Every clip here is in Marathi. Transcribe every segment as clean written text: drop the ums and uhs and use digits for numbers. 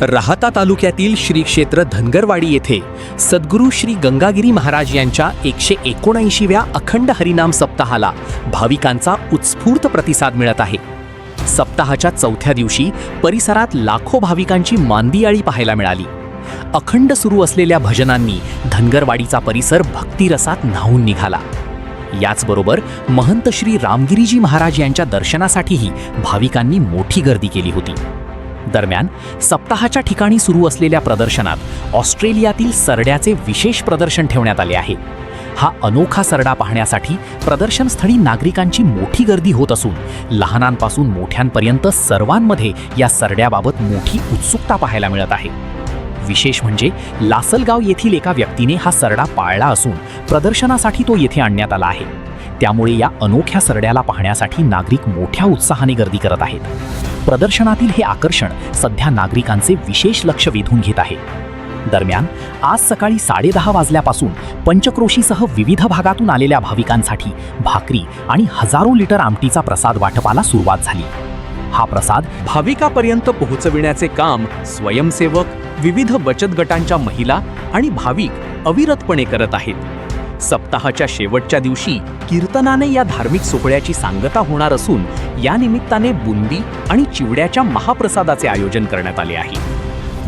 राहाता तालुक्यातील श्री क्षेत्र धनगरवाडी येथे सद्गुरू श्री गंगागिरी महाराज यांच्या 179व्या अखंड हरिनाम सप्ताहाला भाविकांचा उत्स्फूर्त प्रतिसाद मिळत आहे. सप्ताहाच्या चौथ्या दिवशी परिसरात लाखो भाविकांची मांदियाळी पाहायला मिळाली. अखंड सुरू असलेल्या भजनांनी धनगरवाडीचा परिसर भक्तिरसात न्हाऊन निघाला. याचबरोबर महंत श्री रामगिरीजी महाराज यांच्या दर्शनासाठीही भाविकांनी मोठी गर्दी केली होती. दरम्यान सप्ताहाच्या ठिकाणी सुरू असलेल्या प्रदर्शनात ऑस्ट्रेलियातील सरड्याचे विशेष प्रदर्शन ठेवण्यात आले आहे. हा अनोखा सरडा पाहण्यासाठी प्रदर्शनस्थळी नागरिकांची मोठी गर्दी होत असून लहानांपासून मोठ्यांपर्यंत सर्वांमध्ये या सरड्याबाबत मोठी उत्सुकता पाहायला मिळत आहे. विशेष म्हणजे लासलगाव येथील एका व्यक्तीने हा सरडा पाळला असून प्रदर्शनासाठी तो येथे आणण्यात आला आहे. त्यामुळे या अनोख्या सरड्याला पाहण्यासाठी नागरिक मोठ्या उत्साहाने गर्दी करत आहेत. प्रदर्शनातील हे आकर्षण सध्या नागरिकांचे विशेष लक्ष वेधून घेत आहे. दरम्यान आज सकाळी 10:30 वाजल्यापासून पंचक्रोशीसह विविध भागातून आलेल्या भाविकांसाठी भाकरी आणि हजारो लिटर आमटीचा प्रसाद वाटपाला सुरुवात झाली. हा प्रसाद भाविकापर्यंत पोहोचविण्याचे काम स्वयंसेवक, विविध बचत गटांच्या महिला आणि भाविक अविरतपणे करत आहेत. सप्ताहाच्या शेवटच्या दिवशी कीर्तनाने या धार्मिक सोहळ्याची सांगता होणार असून या निमित्ताने बुंदी आणि चिवड्याच्या महाप्रसादाचे आयोजन करण्यात आले आहे.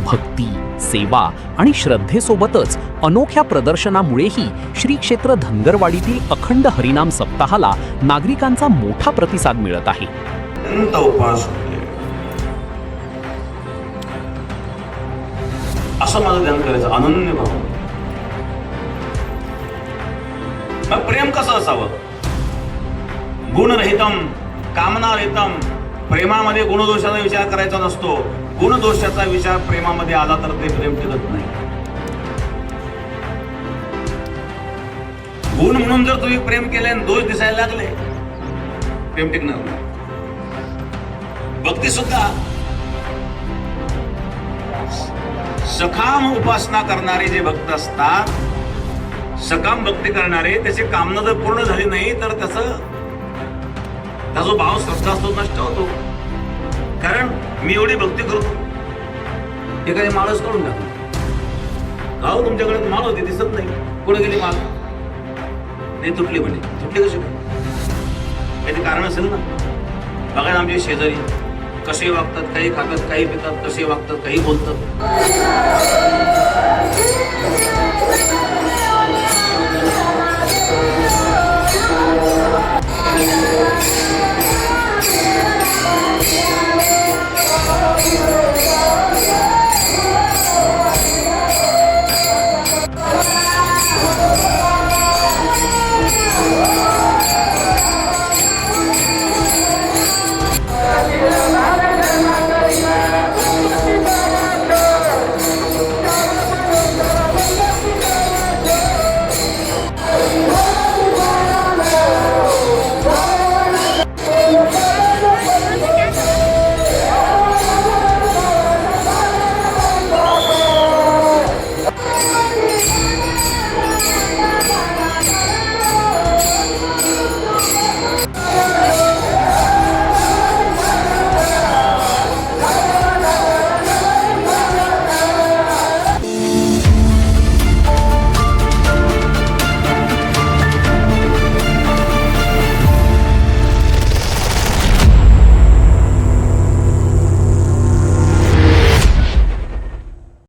भक्ती, सेवा आणि श्रद्धेसोबतच अनोख्या प्रदर्शनामुळेही श्री क्षेत्र धनगरवाडीतील अखंड हरिनाम सप्ताहाला नागरिकांचा मोठा प्रतिसाद मिळत आहे. असं माझं ध्यान करायचं, अनन्य भाव. मग प्रेम कसं असावं? गुणरहितम कामनारहितम. प्रेमामध्ये गुणदोषाचा विचार करायचा नसतो. गुणदोषाचा विचार प्रेमामध्ये आला तर ते प्रेम टिकत नाही. गुण म्हणून जर तुम्ही प्रेम केले आणि दोष दिसायला लागले, प्रेम टिकणार नाही. भक्ती सुद्धा सकाम उपासना करणारे जे भक्त असतात, सकाम भक्ती करणारे, त्याची कामना जर पूर्ण झाली नाही तर त्याचा जो भाव श्रद्धा असतो नष्ट होतो. कारण मी एवढी भक्ती करतो, एखादी माळच करून टाकतो. गाव तुमच्याकडे माळ होती, दिसत नाही, कुठे गेली माळ? नाही, तुटली. म्हणे तुटली कशी काय? काहीतरी कारण असेल ना. बघा आमचे शेजारी कसे वागतात, काही खातात, काही पितात, कसे वागतात, काही बोलतात.